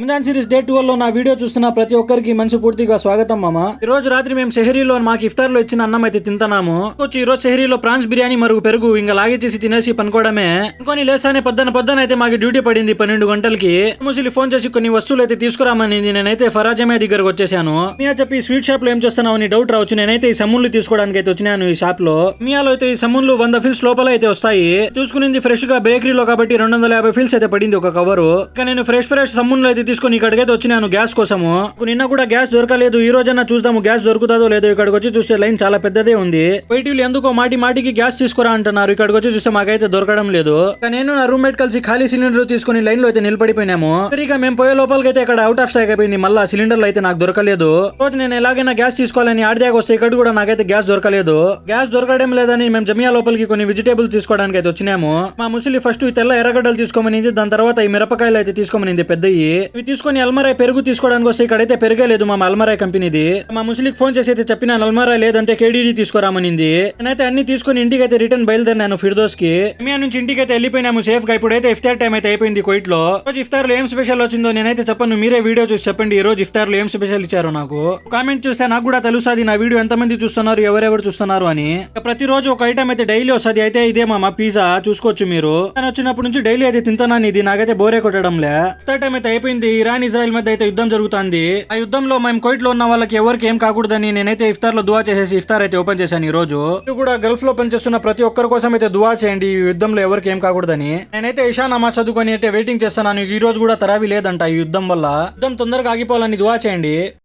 Ramzan series day 12 లో నా video చూస్తున్న ప్రతి ఒక్కరికి మంచి పూర్తిగా స్వాగతం మామ. ఈ రోజు రాత్రి మేము షెహరీలో మాకు ఇఫ్తార్ లో ఇచ్చిన అన్నం అయితే తింటున్నాము. ఈ రోజు షెహరీలో ప్రాన్స్ బిర్యానీ మరియు పెరుగు ఇంకా లాగేసేసి తినేసి పనుకోవడమే. ఇంకొని లేసానే పొద్దున అయితే మాకు డ్యూటీ పడింది 12 గంటలకి. ముసిలి ఫోన్ చేసి కొన్ని వస్తువులు అయితే తీసుకురామనింది. నేనైతే ఫరాజమే దగ్గరకు వచ్చేసాను. మియా చెప్పి స్వీట్ షాప్ లో ఏం చేస్తున్నావు అని డౌట్ రావచ్చు. నేనైతే ఈ సమ్మున్లు తీసుకోవడానికి అయితే వచ్చినాను ఈ షాప్ లో. మియాలో అయితే ఈ సమ్మున్లు 100 ఫిల్స్ లోపల అయితే వస్తాయి. తీసుకునింది ఫ్రెష్ గా బేకరీలో కాబట్టి 250 ఫిల్స్ అయితే పడింది ఒక కవరు. ఇంకా నేను ఫ్రెష్ సమ్మున్లు అయితే తీసుకొని ఇక్కడికైతే వచ్చినాను గ్యాస్ కోసము. నిన్న కూడా గ్యాస్ దొరకలేదు. ఈ రోజన్నా చూద్దాము గ్యాస్ దొరుకుతుందో లేదో. ఇక్కడికి వచ్చి చూస్తే లైన్ చాలా పెద్దదే ఉంది. బయటిలు ఎందుకో మాటికి గ్యాస్ తీసుకురా అంటున్నారు. ఇక్కడికి వచ్చి చూస్తే మాకైతే దొరకడం లేదు. నేను నా రూమ్మేట్ కలిసి ఖాళీ సిలిండర్ తీసుకుని లైన్ లో అయితే నిలబడిపోయినాము. సరిగా మేము పోయే లోపలికి అయితే ఇక్కడ అవుట్ ఆఫ్ స్టాక్ అయిపోయింది. మళ్ళా సిలిండర్లు అయితే నాకు దొరకలేదు. రోజు నేను ఎలాగైనా గ్యాస్ తీసుకోవాలని ఆడిదాకా వస్తే ఇక్కడ కూడా నాకైతే గ్యాస్ దొరకలేదు. గ్యాస్ దొరకడం లేదని మేము జమియా లోపలికి కొన్ని వెజిటేబుల్ తీసుకోవడానికి అయితే వచ్చినాము. మా ముసలి ఫస్ట్ ఈ తెల్ల ఎర్రగడ్డలు తీసుకోమనింది. దాని తర్వాత ఈ మిరపకాయలు అయితే తీసుకోమనింది పెద్దయి. ఇవి తీసుకొని అల్మరాయ్ పెరుగు తీసుకోవడానికి వస్తే ఇక్కడైతే పెరగలేదు మా అల్మరాయ్ కంపెనీది. మా ముసలికి ఫోన్ చేసి అయితే చెప్పిన అల్మరాయ్ లేదంటే కేడీడీ తీసుకురామనింది. నేనైతే అన్ని తీసుకుని ఇంటికి అయితే రిటర్న్ బయలుదేరినాను ఫిర్దోస్ కి. మియా నుంచి ఇంటికి అయితే వెళ్ళిపోయినాము సేఫ్ గా. ఇప్పుడైతే ఇఫ్తార్ టైం అయితే అయిపోయింది కోయిట్ లో. రోజు ఇఫ్తార్ లో ఏం స్పెషల్ వచ్చిందో నేనైతే చెప్పను. మీరే వీడియో చూసి చెప్పండి ఈ రోజు ఇఫ్తార్ లో ఏం స్పెషల్ ఇచ్చారు నాకు. కామెంట్ చూస్తే నాకు కూడా తెలుస్తుంది నా వీడియో ఎంతమంది చూస్తున్నారు, ఎవరెవరు చూస్తున్నారు అని. ప్రతిరోజు ఒక ఐటమ్ అయితే డైలీ వస్తుంది. అయితే ఇదే మా పిజ్జా చూసుకోవచ్చు మీరు. నేను వచ్చినప్పటి నుంచి డైలీ అయితే తింటాను. ఇది నాకైతే బోరే కొట్టడంలే. ఇఫ్తార్ టైం అయితే అయిపోయింది. ఇరాన్ ఇజ్రాయెల్ మధ్య అయితే యుద్ధం జరుగుతుంది. ఆ యుద్ధంలో మేము కోయిట్ లో ఉన్న వాళ్ళకి ఎవరికి ఏం కాకూడదని నేనైతే ఇఫ్తార్ లో దువా చేసేసి ఇఫ్తార్ అయితే ఓపెన్ చేశాను ఈ రోజు. మీరు కూడా గల్ఫ్ లో పనిచేస్తున్న ప్రతి ఒక్కరి కోసం అయితే దువా చేయండి ఈ యుద్ధంలో ఎవరికి ఏం కాకూడదని. నేనైతే ఇషా నమాజ్ చదువుకొని అయితే వెయిటింగ్ చేస్తున్నాను. ఈ రోజు కూడా తరావి లేదంట ఈ యుద్ధం వల్ల. యుద్ధం తొందరగా ఆగిపోవాలని దువా చేయండి.